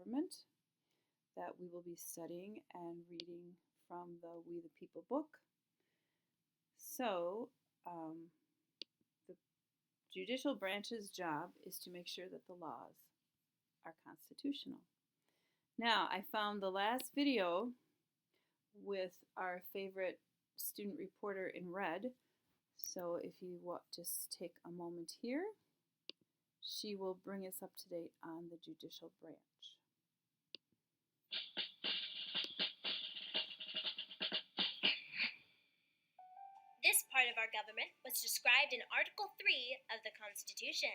Government that we will be studying and reading from the We the People book. So, the judicial branch's job is to make sure that the laws are constitutional. Now, I found the last video with our favorite student reporter in red. So if you just take a moment here, she will bring us up to date on the judicial branch. This part of our government was described in Article 3 of the Constitution.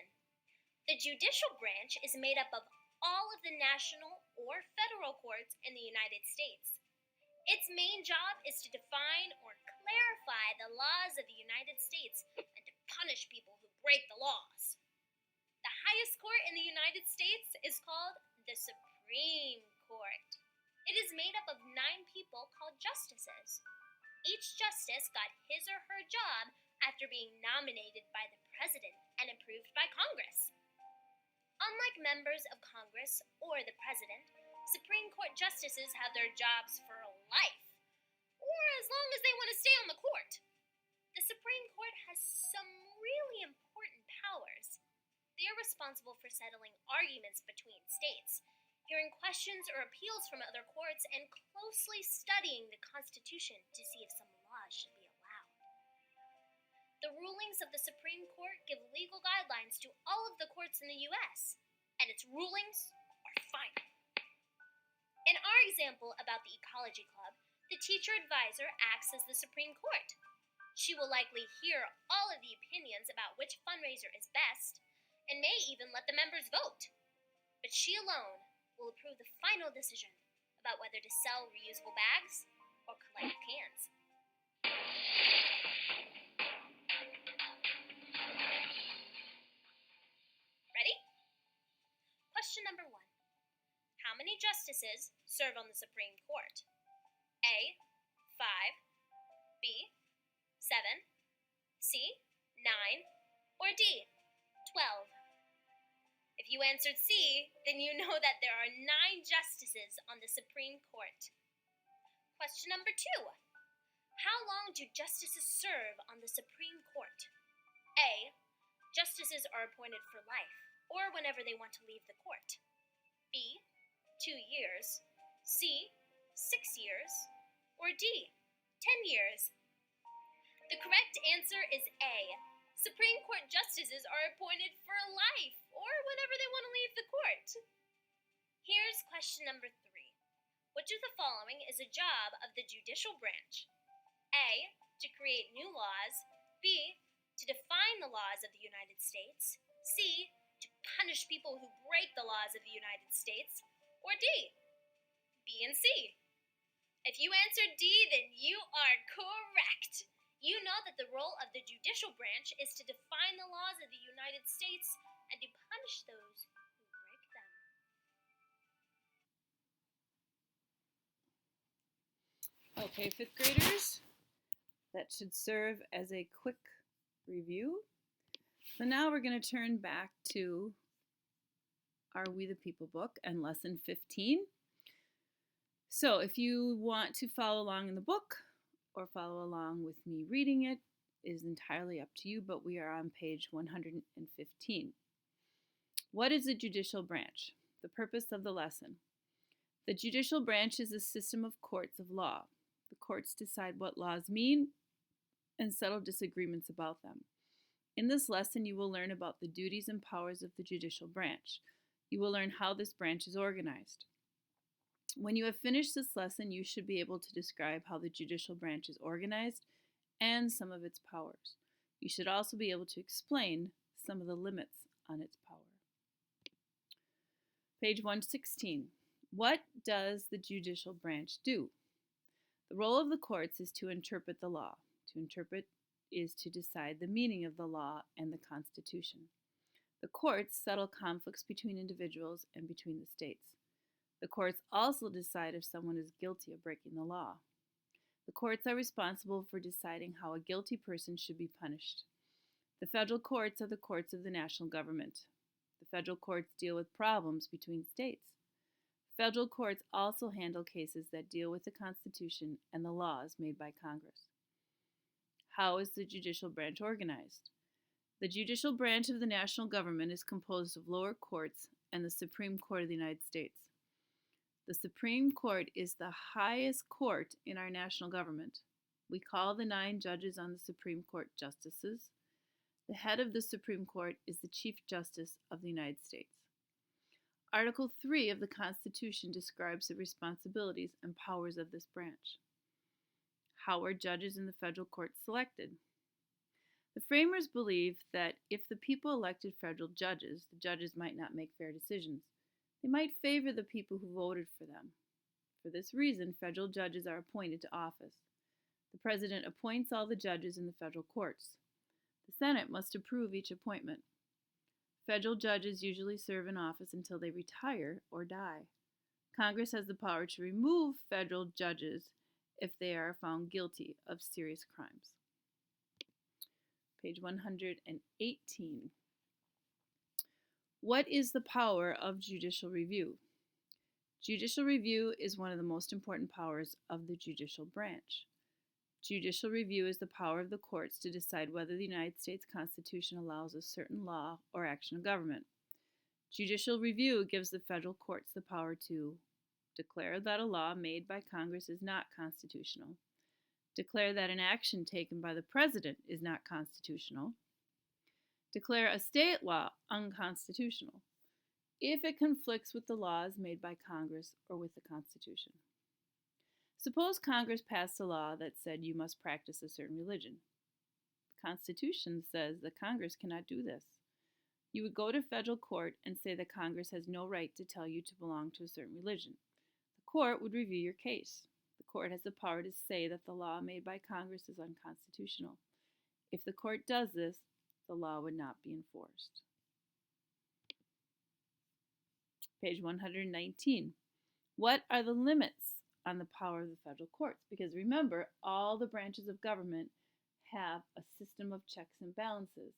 The judicial branch is made up of all of the national or federal courts in the United States. Its main job is to define or clarify the laws of the United States and to punish people who break the laws. The highest court in the United States is called the Supreme Court. It is made up of 9 people called justices. Each justice got his or her job after being nominated by the president and approved by Congress. Unlike members of Congress or the president, Supreme Court justices have their jobs for life, or as long as they want to stay on the court. The Supreme Court has some really important powers. They are responsible for settling arguments between states, hearing questions or appeals from other courts, and closely studying the Constitution to see if some laws should be allowed. The rulings of the Supreme Court give legal guidelines to all of the courts in the U.S., and its rulings are final. In our example about the Ecology Club, the teacher advisor acts as the Supreme Court. She will likely hear all of the opinions about which fundraiser is best, and may even let the members vote. But she alone will approve the final decision about whether to sell reusable bags or collect cans. Ready? Question number 1. How many justices serve on the Supreme Court? A, 5, B, 7, C, 9, or D, 12? If you answered C, then you know that there are 9 justices on the Supreme Court. Question number 2. How long do justices serve on the Supreme Court? A, justices are appointed for life, or whenever they want to leave the court. B, 2 years. C, 6 years. Or D, 10 years. The correct answer is A. Supreme Court justices are appointed for life, or whenever they want to leave the court. Here's question number 3. Which of the following is a job of the judicial branch? A, to create new laws. B, to define the laws of the United States. C, to punish people who break the laws of the United States. Or D, B and C. If you answered D, then you are correct. You know that the role of the judicial branch is to define the laws of the United States and to punish those who break them. Okay, 5th graders, that should serve as a quick review. So now we're going to turn back to our We the People book and lesson 15. So if you want to follow along in the book or follow along with me reading it, is entirely up to you, but we are on page 115. What is the judicial branch? The purpose of the lesson. The judicial branch is a system of courts of law. The courts decide what laws mean and settle disagreements about them. In this lesson, you will learn about the duties and powers of the judicial branch. You will learn how this branch is organized. When you have finished this lesson, you should be able to describe how the judicial branch is organized and some of its powers. You should also be able to explain some of the limits on its power. Page 116. What does the judicial branch do? The role of the courts is to interpret the law. To interpret is to decide the meaning of the law and the Constitution. The courts settle conflicts between individuals and between the states. The courts also decide if someone is guilty of breaking the law. The courts are responsible for deciding how a guilty person should be punished. The federal courts are the courts of the national government. The federal courts deal with problems between states. Federal courts also handle cases that deal with the Constitution and the laws made by Congress. How is the judicial branch organized? The judicial branch of the national government is composed of lower courts and the Supreme Court of the United States. The Supreme Court is the highest court in our national government. We call the 9 judges on the Supreme Court justices. The head of the Supreme Court is the Chief Justice of the United States. Article 3 of the Constitution describes the responsibilities and powers of this branch. How are judges in the federal court selected? The framers believed that if the people elected federal judges, the judges might not make fair decisions. They might favor the people who voted for them. For this reason, federal judges are appointed to office. The President appoints all the judges in the federal courts. The Senate must approve each appointment. Federal judges usually serve in office until they retire or die. Congress has the power to remove federal judges if they are found guilty of serious crimes. Page 118. What is the power of judicial review? Judicial review is one of the most important powers of the judicial branch. Judicial review is the power of the courts to decide whether the United States Constitution allows a certain law or action of government. Judicial review gives the federal courts the power to declare that a law made by Congress is not constitutional, declare that an action taken by the President is not constitutional, declare a state law unconstitutional if it conflicts with the laws made by Congress or with the Constitution. Suppose Congress passed a law that said you must practice a certain religion. The Constitution says that Congress cannot do this. You would go to federal court and say that Congress has no right to tell you to belong to a certain religion. The court would review your case. The court has the power to say that the law made by Congress is unconstitutional. If the court does this, the law would not be enforced. Page 119. What are the limits on the power of the federal courts? Because remember, all the branches of government have a system of checks and balances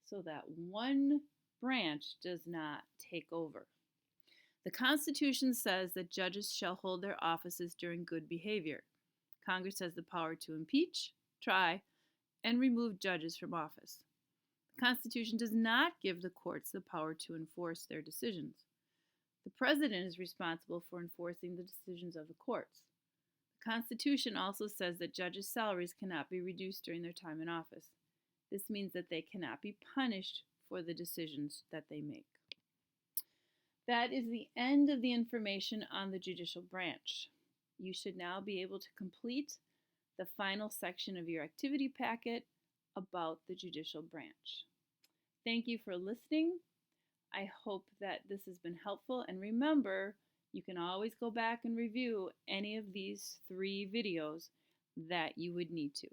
so that one branch does not take over. The Constitution says that judges shall hold their offices during good behavior. Congress has the power to impeach, try, and remove judges from office. The Constitution does not give the courts the power to enforce their decisions. The President is responsible for enforcing the decisions of the courts. The Constitution also says that judges' salaries cannot be reduced during their time in office. This means that they cannot be punished for the decisions that they make. That is the end of the information on the judicial branch. You should now be able to complete the final section of your activity packet about the judicial branch. Thank you for listening. I hope that this has been helpful, and remember, you can always go back and review any of these 3 videos that you would need to.